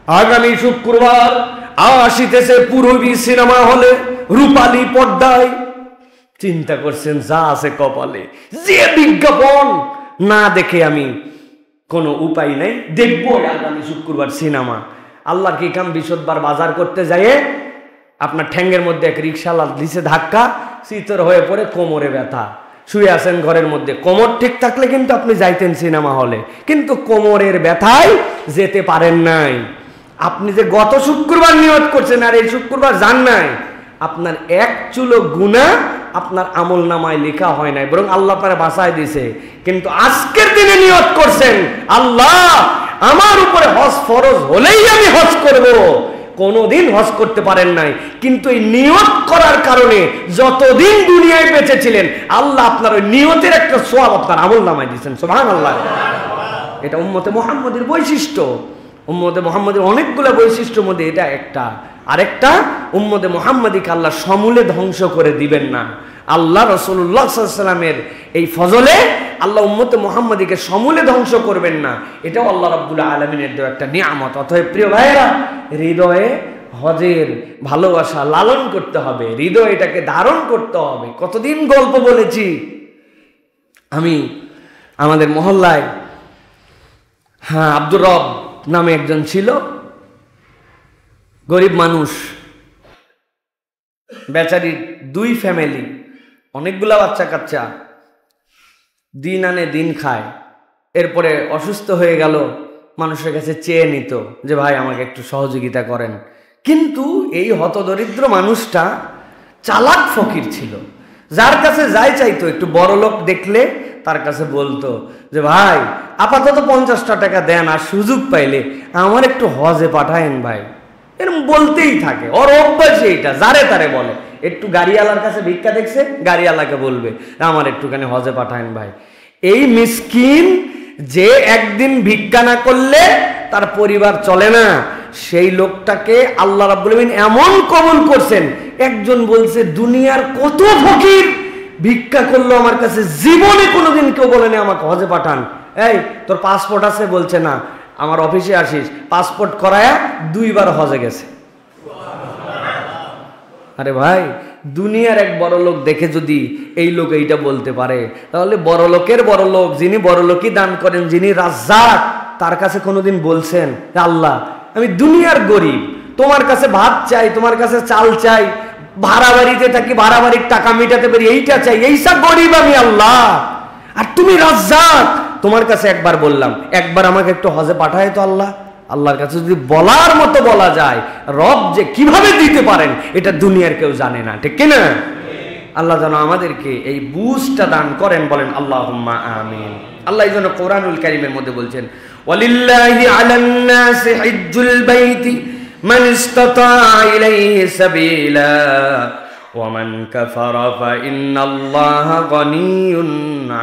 আগামী শুক্রবার আসিতেছে পূরবী সিনেমা হলে রূপালী পর্দায়। চিন্তা করছেন যা আছে কপালে, যে বিজ্ঞাপন না দেখে আমি কোনো উপায় নেই, দেখবো আগামী শুক্রবার সিনেমা। আল্লাহর কি কাম, বিশদবার বাজার করতে যাইয়ে আপনার ঠ্যাঙ্গের মধ্যে এক রিক্সাওয়ালা দিছে ধাক্কা, শীতর হয়ে পড়ে কোমরে ব্যথা, শুয়ে আছেন ঘরের মধ্যে। কোমর ঠিক থাকলে কিন্তু আপনি যাইতেন সিনেমা হলে, কিন্তু কোমরের ব্যথায় যেতে পারেন নাই। আপনি যে গত শুক্রবার নিয়ত করছেন আর এই শুক্রবার যান নাই, আপনার এক চুলো গুনাহ আপনার আমল নামায় লেখা হয় নাই, বরং আল্লাহ তাআলা বাঁচায় দিছে। কিন্তু আজকের দিনে নিয়ত করছেন, আল্লাহ আমার উপরে হজ ফরজ হলেই আমি হজ করব। কোনোদিন হজ করতে পারেন নাই, কিন্তু এই নিয়ত করার কারণে যতদিন দুনিয়ায় বেঁচে ছিলেন আল্লাহ আপনার ওই নিয়তের একটা সওয়াব আপনার আমল নামায় দিয়েছেন। সুবহানাল্লাহ। এটা উম্মতে মুহাম্মাদের বৈশিষ্ট্য। উম্মতে মুহাম্মাদের অনেকগুলো বৈশিষ্ট্যের মধ্যে এটা একটা। আরেকটা, উম্মতে মুহাম্মাদিকে আল্লাহ সমূলে ধ্বংস করে দিবেন না। আল্লাহ রাসূলুল্লাহ সাল্লাল্লাহু আলাইহি ওয়াসাল্লামের এই ফজলে আল্লাহ উম্মতে মুহাম্মাদিকে সমূলে ধ্বংস করবেন না, এটাও আল্লাহ রাব্বুল আলামিনের দেওয়া একটা নিয়ামত। অতএব প্রিয় ভাইয়েরা, হৃদয়ে হজের ভালোবাসা লালন করতে হবে, হৃদয়ে এটাকে ধারণ করতে হবে। কতদিন গল্প বলেছি আমি আমাদের মহল্লায়, আব্দুর রব নামে একজন ছিল, গরিব মানুষ, বেচারি দুই ফ্যামিলি, অনেকগুলা বাচ্চা কাচ্চা, দিন আনে দিন খায়। এরপরে অসুস্থ হয়ে গেল, মানুষের কাছে চেয়ে নিত যে ভাই আমাকে একটু সহযোগিতা করেন। কিন্তু এই হতদরিদ্র মানুষটা চালাক ফকির ছিল, যার কাছে যাই চাইতো, একটু বড় লোক দেখলে তার কাছে বলতো যে ভাই আপাতত 50টা টাকা দেন, আর সুযোগ পাইলে আমার একটু হজে পাঠায়েন ভাই। এরকম বলতেই থাকে, ওর অভ্যাস এইটা, যারে তারে বলে। একটু গাড়িওয়ালার কাছে ভিক্ষা দেখছে, গাড়িওয়ালাকে বলবে আমার একটুখানি হজে পাঠায়েন ভাই। এই মিসকিন যে একদিন ভিক্ষা না করলে তার পরিবার চলে না, সেই লোকটাকে আল্লাহ রাব্বুল আলামিন এমন কবুল করছেন। একজন বলছে দুনিয়ার কত ফকির ভিক্ষা করলো আমার কাছে, জীবনে কোনোদিন কেউ বলেনি আমাকে হজে পাঠান। এই তোর পাসপোর্ট আছে? বলছে না। আমার অফিসে আসিস, পাসপোর্ট করায়া 2 বার হজে গেছে। আরে ভাই, দুনিয়ার এক বড় লোক দেখে যদি এই লোক এইটা বলতে পারে, তাহলে বড় লোকের বড় লোক, যিনি বড় লোকই দান করেন, যিনি রাজ্জাক, তার কাছে কোনোদিন বলছেন আল্লাহ আমি দুনিয়ার গরিব, তোমার কাছে ভাত চাই, তোমার কাছে চাল চাই, ভাড়া বাড়িতে থাকি, ভাড়া বাড়ির টাকা মেটাতে পারি, এইটা চাই, এইসব গরিব আমি আল্লাহ, আর তুমি রাজ্জাক, তোমার কাছে একবার বললাম, একবার আমাকে একটু হজে পাঠায় তো আল্লাহ। আল্লাহর কাছে যদি বলার মতো বলা যায়, রব যে কিভাবে দিতে পারেন এটা দুনিয়ার কেউ জানে না, ঠিক কিনা? আল্লাহ যেন আমাদেরকে এই বুঝটা দান করেন, বলেন আল্লাহুম্মা আমিন। আল্লাহ এই জন্য কোরআনুল কারীমের মধ্যে বলছেন, ওয়ালিল্লাহি আলান নাসি হিজ্জুল বাইতি মান ইসতাতা ইলাইহি সাবিলা ওয়া মান কাফারা ফা ইন্নাল্লাহা গনিয়্যুন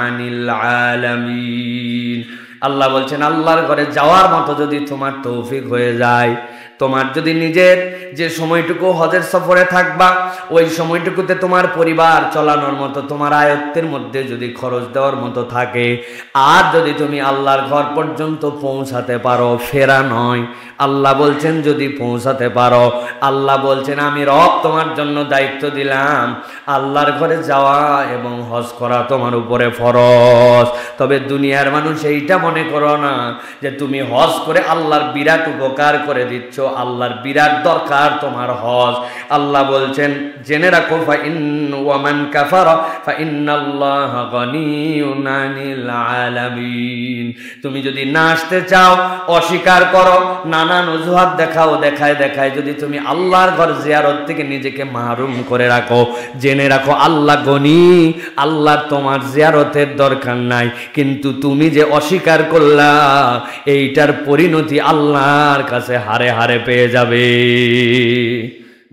আনিল আলামিন। আল্লাহ বলছেন, আল্লাহর ঘরে যাওয়ার মতো যদি তোমার তৌফিক হয়ে যায়, তোমার যদি নিজের যে সময়টুকু হজের সফরে থাকবা ওই সময়টুকুতে তোমার পরিবার চালানোর মতো, তোমার আয়ত্তের মধ্যে যদি খরচ দেওয়ার মতো থাকে, আর যদি তুমি আল্লাহর ঘর পর্যন্ত পৌঁছাতে পারো, ফেরা নয়, আল্লাহ বলছেন যদি পৌঁছাতে পারো, আল্লাহ বলছেন আমি রব তোমার জন্য দায়িত্ব দিলাম, আল্লাহর ঘরে যাওয়া এবং হজ করা তোমার উপরে ফরজ। তবে দুনিয়ার মানুষ এইটা মনে করো না যে তুমি হজ করে আল্লাহর বিরাট উপকার করে দিচ্ছ, আল্লাহর বিরাট দরকার তোমার হজ। আল্লাহ বলছেন জেনে রাখো, ফা ইন ওয়া মান কাফারা ফা ইন্নাল্লাহা গনিয়্যুন আনিল আলামিন। তুমি যদি না আসতে চাও, অস্বীকার করো, নানান অজুহাত দেখাও, দেখায় দেখায় যদি তুমি আল্লাহর ঘর জিয়ারত থেকে নিজেকে মাহরুম করে রাখো, জেনে রাখো আল্লাহ গনি, আল্লাহর তোমার জিয়ারতের দরকার নাই। কিন্তু তুমি যে অস্বীকার করলা, এইটার পরিণতি আল্লাহর কাছে হারে হারে পেয়ে যাবে।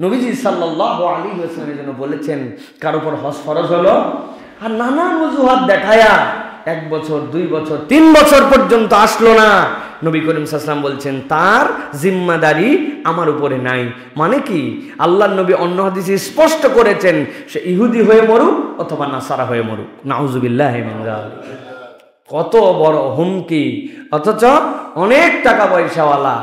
নবীজি সাল্লাল্লাহু আলাইহি ওয়াসাল্লাম যেন বলেছেন, কার উপর হজ ফরজ হলো আর নানান অজুহাত দেখায়া 1 বছর 2 বছর 3 বছর পর্যন্ত আসলো না, নবী করিম সাল্লাল্লাহু আলাইহি ওয়াসাল্লাম বলছেন তার জিম্মাদারি আমার উপরে নাই। মানে কি? আল্লাহর নবী অন্য হাদিসে স্পষ্ট করেছেন, সে ইহুদি হয়ে মরুক অথবা নাসারা হয়ে মরুক। নাউযুবিল্লাহি মিন যালিক। কত বড় হুমকি! অথচ অনেক টাকা পয়সাওয়ালা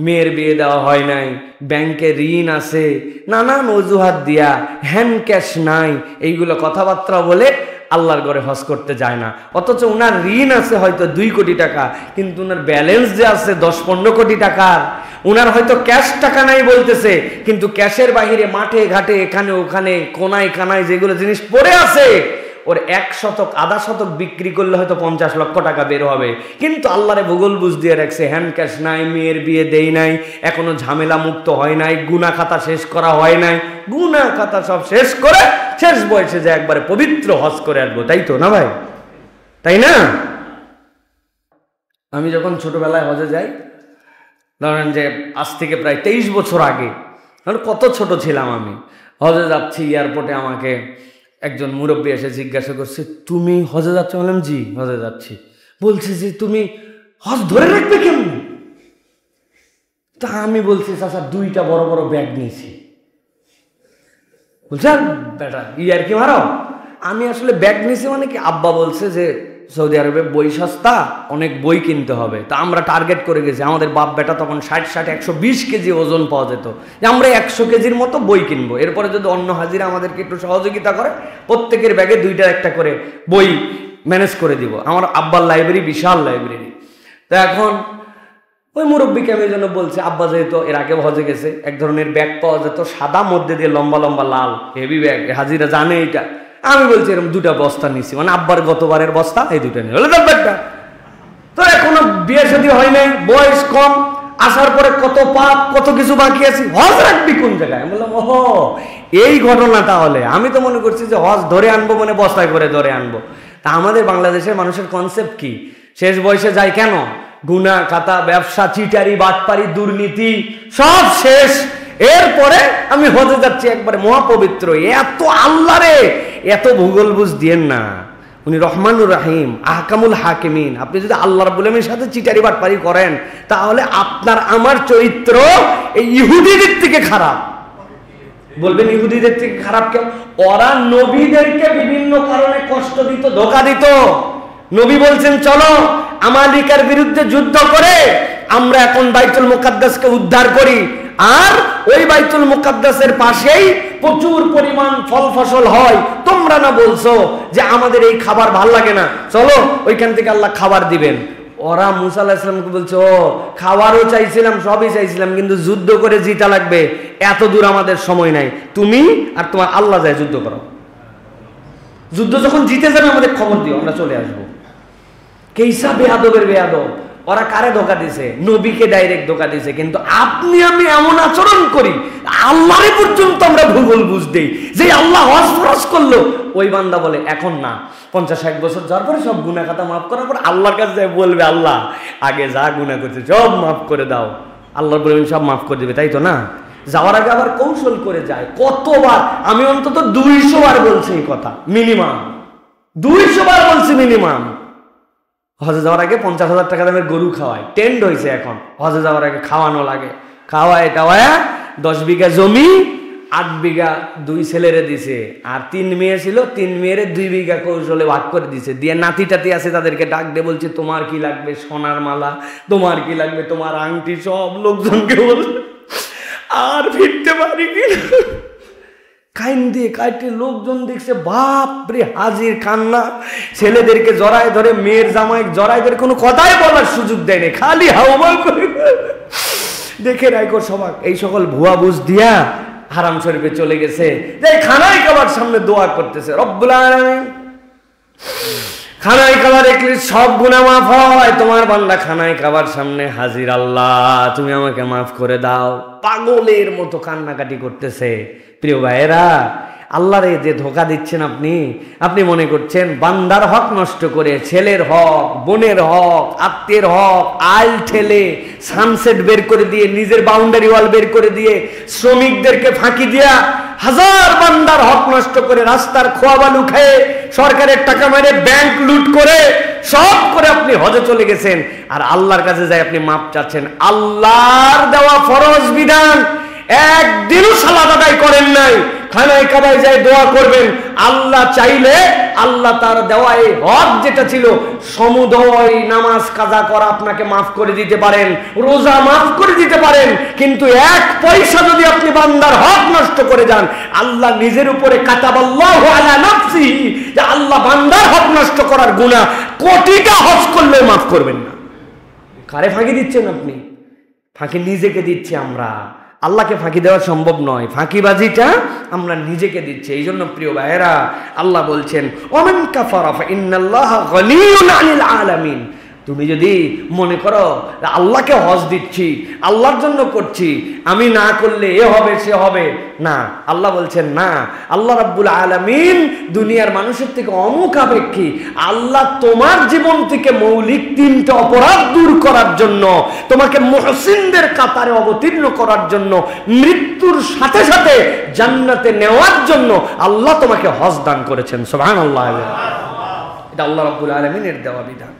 মেয়ের বিয়ে দেওয়া হয় নাই, ব্যাংকে ঋণ আছে, নানান অজুহাত দিয়া, হ্যান্ড ক্যাশ নাই, এইগুলো কথাবার্তা বলে আল্লাহর ঘরে হজ করতে যায় না। অথচ ওনার ঋণ আছে হয়তো 2 কোটি টাকা, কিন্তু ওনার ব্যালেন্স যে আছে 10-15 কোটি টাকার। ওনার হয়তো ক্যাশ টাকা নাই বলতেছে, কিন্তু ক্যাশের বাহিরে মাঠে ঘাটে এখানে ওখানে কোনায় কানায় যেগুলো জিনিস পড়ে আছে, ওর 1 শতক আধা শতক বিক্রি করলে হয়তো 50 লক্ষ টাকা বের হবে। কিন্তু আল্লাহরে ভূগোল বুঝ দিয়ে রাখছে, হ্যান্ড ক্যাশ নাই, মেয়ের বিয়ে দেই নাই, এখনো ঝামেলা মুক্ত হয় নাই, গুনাহ খাতা শেষ করা হয় নাই। গুনাহ খাতা সব শেষ করে শেষ বয়সে যে একবারে পবিত্র হজ করে আসবো, তাই তো না ভাই? তাই না? আমি যখন ছোটবেলায় হজে যাই, ধরেন যে আজ থেকে প্রায় 23 বছর আগে, কত ছোট ছিলাম আমি, হজে যাচ্ছি, এয়ারপোর্টে আমাকে একজন মুরব্বী এসে জিজ্ঞাসা করছে, তুমি হজে যাচ্ছ? বললাম জি হজে যাচ্ছি। বলছে যে তুমি হজ ধরে রাখবে কেমন? তা আমি বলছি চাচা 2টা বড় বড় ব্যাগ নিয়েছি। বলছে বেটা ইয়ার কি মারো? আমি আসলে ব্যাগ নিয়েছি মানে কি, আব্বা বলছে যে সৌদি আরবে বই সস্তা, অনেক বই কিনতে হবে। তা আমরা টার্গেট করে গেছি, আমাদের বাপ বেটা তখন 60-120 কেজি ওজন পাওয়া যেত, যে আমরা 100 কেজির মতো বই কিনবো। এরপরে যদি অন্য হাজিরা আমাদেরকে একটু সহযোগিতা করে, প্রত্যেকের ব্যাগে 2টা একটা করে বই ম্যানেজ করে দিব। আমার আব্বার লাইব্রেরি বিশাল লাইব্রেরি। তো এখন ওই মুরব্বীকে আমি যেন বলছি, আব্বা যেহেতু এর আগে হজে গেছে, এক ধরনের ব্যাগ পাওয়া যেত সাদা, মধ্যে দিয়ে লম্বা লম্বা লাল হেভি ব্যাগ, হাজিরা জানে এটা। আমি বলছি এরকম 2টা বস্তা নিছি, মানে আব্বার গতবারের বস্তা, এই 2টা নিয়ে হলো ব্যাগটা। তো এখনো বিয়ে শাদী হয় নাই, বয়স কম, আসার পরে কত পাপ কত কিছু বাকি আছে, হজ রাখবি কোন জায়গায়? আমি বললাম ওহো এই ঘটনা। তাহলে আমি তো মনে করছি যে হজ ধরে আনবো মানে বস্তায় করে ধরে আনবো। তা আমাদের বাংলাদেশের মানুষের কনসেপ্ট কি, শেষ বয়সে যায় কেন? গুনাহ খাতা, ব্যবসা, চিটারি, বাটপারি, দুর্নীতি সব শেষ। এরপরে আমি হজে যাচ্ছি একবারে মহাপবিত্র। এত আল্লাহরে এত ভূগোল বুঝ দিয়েন না, উনি রহমানুর রাহিম, আহকামুল হাকিমিন। আপনি যদি আল্লাহ রাব্বুল আলামিনের সাথে চিটারি বাটপারি করেন, তাহলে আপনার আমার চরিত্র এই ইহুদিদের থেকে খারাপ। বলবেন ইহুদিদের থেকে খারাপ কেন? ওরা নবীদেরকে বিভিন্ন কারণে কষ্ট দিত, ধোঁকা দিত। নবী বলছেন চলো আমালিকার বিরুদ্ধে যুদ্ধ করে আমরা এখন বাইতুল মুকাদ্দাসকে উদ্ধার করি, আর ওই বাইতুল মুকাদ্দাসের পাশেই প্রচুর পরিমাণ ফল ফসল হয়। তোমরা না বলছো যে আমাদের এই খাবার ভাল লাগে না, চলো ওইখান থেকে আল্লাহ খাবার দিবেন। ওরা মুসা আলাইহিস সালামকে বলছে, ও খাবারও চাইছিলাম, সবই চাইছিলাম, কিন্তু যুদ্ধ করে জিতা লাগবে, এত দূর আমাদের সময় নাই, তুমি আর তোমার আল্লাহ যায় যুদ্ধ করো। যুদ্ধ যখন জিতে যাবে আমাদের খবর দিও, আমরা চলে আসবো। কেইসা বেয়াদবের বেয়াদব। ওরা কারে ধোকা দিছে? নবীকে ডাইরেক্ট ধোকা দিছে। কিন্তু আপনি আমি এমন আচরণ করি, আল্লাহরে পর্যন্ত আমরা ভূগোল বুঝ দেই, যে আল্লাহ হজ ফরজ করলো, ওই বান্দা বলে এখন না, 50-60 বছর যাওয়ার পরে সব গুনাহ খাতা মাফ করার পর আল্লাহর কাছে যায় বলবে, আল্লাহ আগে যা গুনাহ করছে সব মাফ করে দাও। আল্লাহ বলবেন সব মাফ করে দিবে, তাই তো না? যাওয়ার আগে আবার কৌশল করে যায়। কতবার আমি অন্তত 200 বার বলছি এই কথা, মিনিমাম 200 বার বলছি মিনিমাম। হজে যাওয়ার আগে 50,000 টাকা দামের গরু খাওয়ায়, টেন্ড হয়েছে এখন। হজে যাওয়ার আগে খাওয়ানো লাগে, খাওয়ায় টাওয়ায় 10 বিঘা জমি 8 বিঘা 2 ছেলেরে দিছে, আর 3 মেয়ে ছিল, 3 মেয়েরে 2 বিঘা কৌশলে ভাগ করে দিছে। দিয়ে নাতি টাতি আছে তাদেরকে ডাক দিয়ে বলছে, তোমার কি লাগবে? সোনার মালা। তোমার কি লাগবে? তোমার আংটি। সব লোকজনকে বলছে, আর ফিরতে পারি কি কাইন দিয়ে কাইটে লোকজন দেখছে, বাপরে হাজির কান্না। ছেলেদেরকে জড়ায় ধরে, মেয়ের জামাই জড়ায় ধরে, কোনো কথাই বলার সুযোগ দেয় না, খালি হাওয়া করে দেখে রাইকো সবাক। এই সকল ভুয়া বুঝ দিয়া হারাম শরীফে চলে গেছে, যে খানায় খাবার সামনে দোয়া করতেছে, রব্বুল আলামিন খানায় খাবার দেখলে সব গুনাহ মাফ হয়। তোমার বান্দা খানায় খাবার সামনে হাজির, আল্লাহ তুমি আমাকে মাফ করে দাও। পাগলের মতো কান্নাকাটি করতেছে। প্রিয় ভাইয়েরা, আল্লাহরে যে ধোকা দিচ্ছেন আপনি মনে করছেন বান্দার হক নষ্ট করে, ছেলের হক, বোনের হক, আত্মীয়ের হক আইল ঠেলে, সানসেট বের করে দিয়ে, নিজের বাউন্ডারি ওয়াল বের করে দিয়ে, শ্রমিকদেরকে ফাঁকি দিয়া, হাজার বান্দার হক নষ্ট করে, রাস্তার খোয়া বালু খেয়ে, সরকারের টাকা মেরে, ব্যাংক লুট করে, সব করে আপনি হজে চলে গেছেন। আর আল্লাহর কাছে যাই আপনি মাপ চাচ্ছেন। আল্লাহর দেওয়া ফরজ বিধান একদিনও সালাত আদায় করেন নাই, খানায় কাবায় যায় দোয়া করবেন। আল্লাহ চাইলে আল্লাহ তার দেওয়া এই হক যেটা ছিল সমুদয় নামাজ কাজা করা আপনাকে মাফ করে দিতে পারেন, রোজা মাফ করে দিতে পারেন, কিন্তু এক পয়সা যদি আপনি বান্দার হক নষ্ট করে যান, আল্লাহ নিজের উপরে কাতাবাল্লাহু আলা নাফসিহি, যে আল্লাহ বান্দার হক নষ্ট করার গুনাহ কোটিটা হজ করলে মাফ করবেন না। কারে ফাঁকি দিচ্ছেন আপনি? ফাঁকি নিজেকে দিচ্ছি আমরা, আল্লাহকে ফাঁকি দেওয়া সম্ভব নয়। ফাঁকিবাজিটা আমরা নিজেকে দিচ্ছি। এই জন্য প্রিয় ভাইয়েরা, আল্লাহ বলছেন ওমান কাফারা ফাইন্নাল্লাহা গনিয়্যুন আনিল আলামিন। তুমি যদি মনে করো আল্লাহকে হজ দিচ্ছি, আল্লাহর জন্য করছি, আমি না করলে এ হবে সে হবে, না, আল্লাহ বলছেন না, আল্লাহ রাব্বুল আলামিন দুনিয়ার মানুষের থেকে অমুখাপেক্ষী। আল্লাহ তোমার জীবন থেকে মৌলিক 3টা অপরাধ দূর করার জন্য, তোমাকে মুহসিনদের কাতারে অবতীর্ণ করার জন্য, মৃত্যুর সাথে সাথে জান্নাতে নেওয়ার জন্য আল্লাহ তোমাকে হজ দান করেছেন। সুবহানাল্লাহ। এটা আল্লাহ রাব্বুল আলামিনের দেওয়া বিধান।